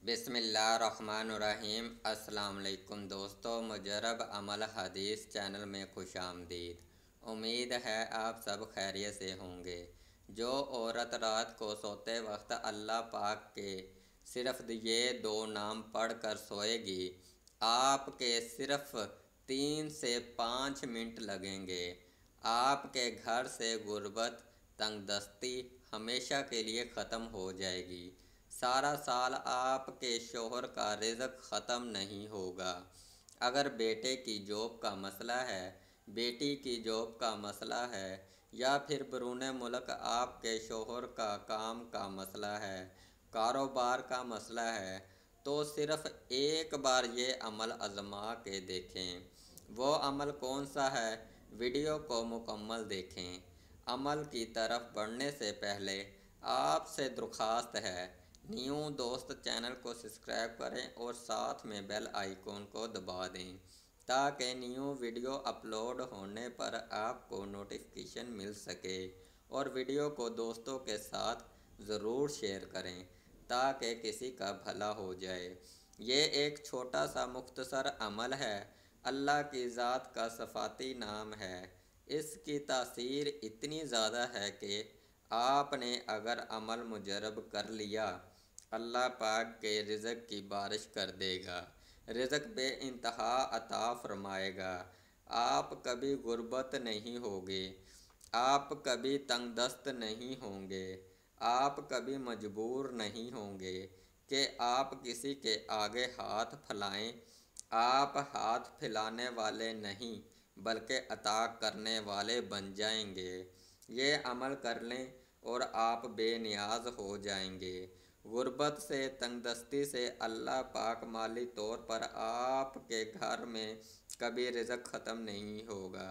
बिस्मिल्लाहिर्रहमानिर्रहीम। अस्सलाम वालेकुम दोस्तों, मुजरब अमल हदीस चैनल में खुश आमदीद। उम्मीद है आप सब खैरियत से होंगे। जो औरत रात को सोते वक्त अल्लाह पाक के सिर्फ ये दो नाम पढ़ कर सोएगी, आपके सिर्फ 3 से 5 मिनट लगेंगे। आपके घर से गुर्बत, तंगदस्ती हमेशा के लिए ख़त्म हो जाएगी। सारा साल आपके शोहर का रिज़्क ख़त्म नहीं होगा। अगर बेटे की जॉब का मसला है, बेटी की जॉब का मसला है, या फिर बैरून मुल्क आपके शोहर का काम का मसला है, कारोबार का मसला है, तो सिर्फ एक बार ये अमल आज़मा के देखें। वो अमल कौन सा है, वीडियो को मुकम्मल देखें। अमल की तरफ बढ़ने से पहले आपसे दरख्वास्त है, न्यू दोस्त चैनल को सब्सक्राइब करें और साथ में बेल आइकॉन को दबा दें, ताकि न्यू वीडियो अपलोड होने पर आपको नोटिफिकेशन मिल सके। और वीडियो को दोस्तों के साथ ज़रूर शेयर करें, ताकि किसी का भला हो जाए। ये एक छोटा सा मुख्तसर अमल है। अल्लाह की ज़ात का सफ़ाती नाम है। इसकी तासीर इतनी ज़्यादा है कि आपने अगर अमल मुजरब कर लिया, अल्लाह पाक के रिज़्क की बारिश कर देगा, रिज़्क बेइंतहा अता फरमाएगा। आप कभी गुर्बत नहीं होगे, आप कभी तंगदस्त नहीं होंगे, आप कभी मजबूर नहीं होंगे कि आप किसी के आगे हाथ फैलाएं। आप हाथ फैलाने वाले नहीं, बल्कि अता करने वाले बन जाएंगे। ये अमल कर लें और आप बेनियाज हो जाएंगे। गुर्बत से, तंगदस्ती से अल्लाह पाक माली तौर पर आपके घर में कभी रिज़्क ख़त्म नहीं होगा।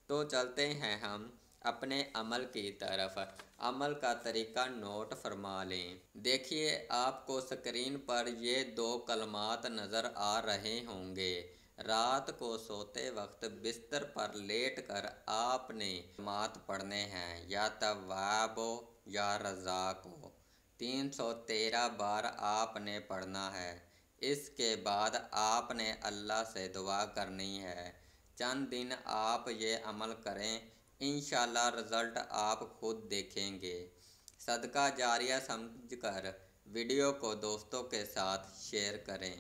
तो चलते हैं हम अपने अमल की तरफ। अमल का तरीका नोट फरमा लें। देखिए, आपको स्क्रीन पर ये दो कलमात नज़र आ रहे होंगे। रात को सोते वक्त बिस्तर पर लेट कर आपने कलमात पढ़ने हैं, या तव्वाबो या रज़ाको। 313 बार आपने पढ़ना है। इसके बाद आपने अल्लाह से दुआ करनी है। चंद दिन आप ये अमल करें, इंशाल्लाह रिज़ल्ट आप खुद देखेंगे। सदका जारिया समझकर वीडियो को दोस्तों के साथ शेयर करें।